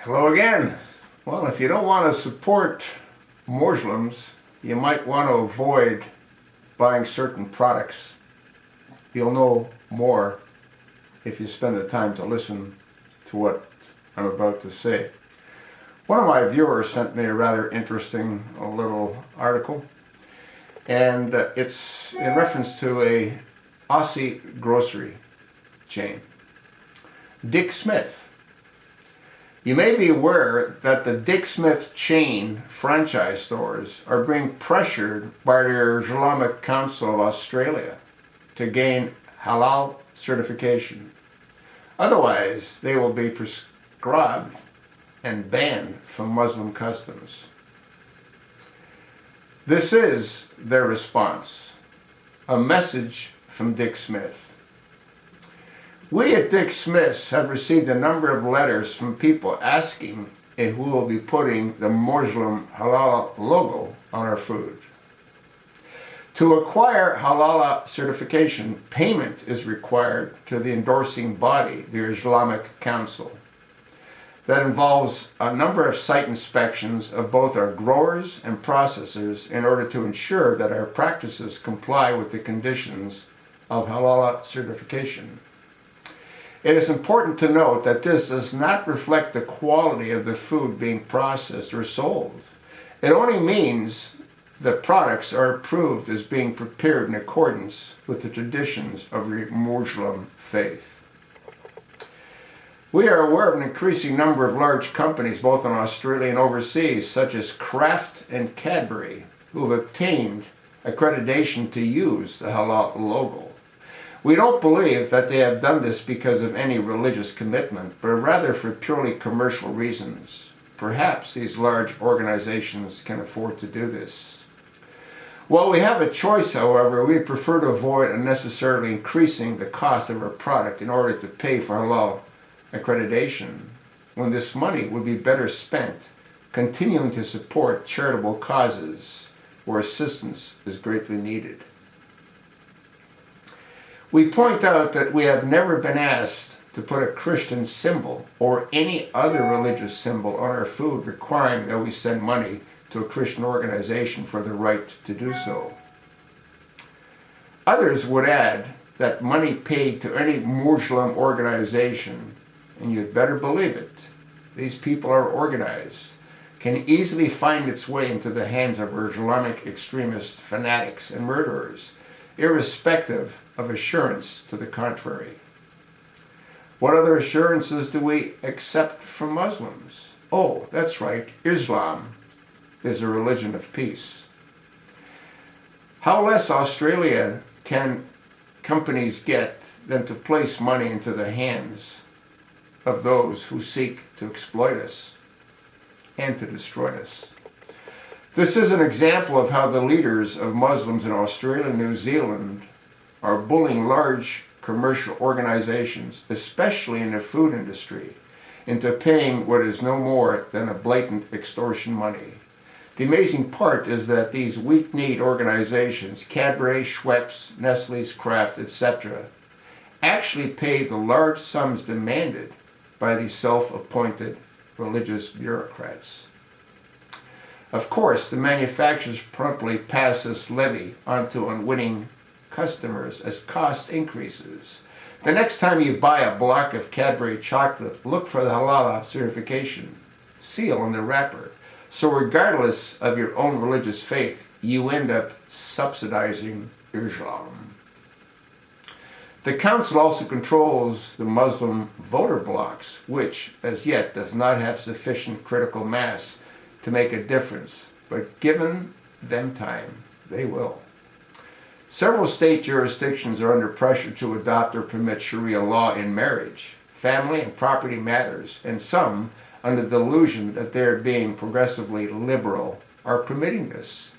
Hello again. Well, if you don't want to support Muslims, you might want to avoid buying certain products. You'll know more if you spend the time to listen to what I'm about to say. One of my viewers sent me a rather interesting little article, and it's in reference to a Aussie grocery chain, Dick Smith. You may be aware that the Dick Smith chain franchise stores are being pressured by the Islamic Council of Australia to gain Halal Certification. Otherwise, they will be prescribed and banned from Muslim customs. This is their response, a message from Dick Smith. We at Dick Smith's have received a number of letters from people asking if we will be putting the Muslim Halal logo on our food. To acquire Halal certification, payment is required to the endorsing body, the Islamic Council. That involves a number of site inspections of both our growers and processors in order to ensure that our practices comply with the conditions of Halal certification. It is important to note that this does not reflect the quality of the food being processed or sold. It only means the products are approved as being prepared in accordance with the traditions of the Muslim faith. We are aware of an increasing number of large companies, both in Australia and overseas, such as Kraft and Cadbury, who have obtained accreditation to use the Halal logo. We don't believe that they have done this because of any religious commitment, but rather for purely commercial reasons. Perhaps these large organizations can afford to do this. While we have a choice, however, we prefer to avoid unnecessarily increasing the cost of our product in order to pay for halal accreditation, when this money would be better spent continuing to support charitable causes where assistance is greatly needed. We point out that we have never been asked to put a Christian symbol or any other religious symbol on our food requiring that we send money to a Christian organization for the right to do so. Others would add that money paid to any Muslim organization, and you'd better believe it, these people are organized, can easily find its way into the hands of Islamic extremist fanatics and murderers, irrespective of assurance to the contrary. What other assurances do we accept from Muslims? Oh, that's right, Islam is a religion of peace. How less Australia can companies get than to place money into the hands of those who seek to exploit us and to destroy us? This is an example of how the leaders of Muslims in Australia and New Zealand are bullying large commercial organizations, especially in the food industry, into paying what is no more than a blatant extortion money. The amazing part is that these weak-kneed organizations, Cadbury, Schweppes, Nestle's, Kraft, etc., actually pay the large sums demanded by these self-appointed religious bureaucrats. Of course, the manufacturers promptly pass this levy onto unwitting customers as cost increases. The next time you buy a block of Cadbury chocolate, look for the Halal certification seal on the wrapper. So regardless of your own religious faith, you end up subsidizing Islam. The council also controls the Muslim voter blocks, which as yet does not have sufficient critical mass to make a difference, but given them time, they will. Several state jurisdictions are under pressure to adopt or permit Sharia law in marriage, family and property matters, and some, under the delusion that they're being progressively liberal, are permitting this.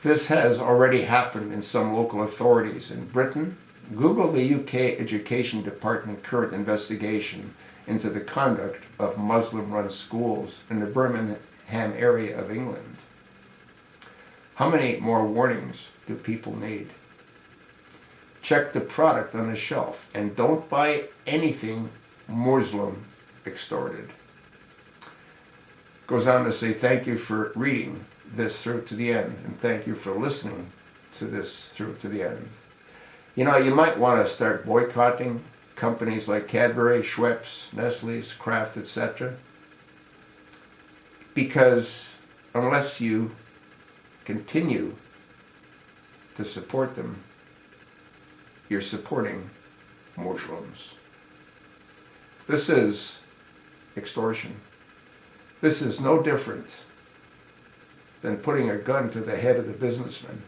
This has already happened in some local authorities in Britain. Google the UK Education Department current investigation into the conduct of Muslim-run schools in the Birmingham area of England. How many more warnings do people need? Check the product on the shelf and don't buy anything Muslim extorted. Goes on to say, thank you for reading this through to the end, and thank you for listening to this through to the end. You know, you might want to start boycotting companies like Cadbury, Schweppes, Nestle's, Kraft, etc. Because unless you continue to support them, you're supporting Muslims. This is extortion. This is no different than putting a gun to the head of the businessman.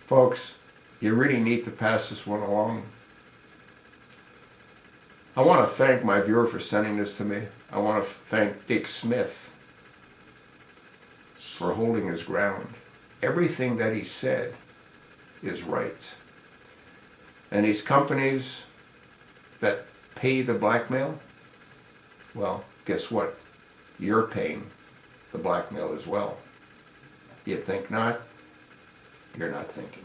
Folks, you really need to pass this one along. I want to thank my viewer for sending this to me. I want to thank Dick Smith for holding his ground. Everything that he said is right. And these companies that pay the blackmail, well, guess what? You're paying the blackmail as well. You think not? You're not thinking.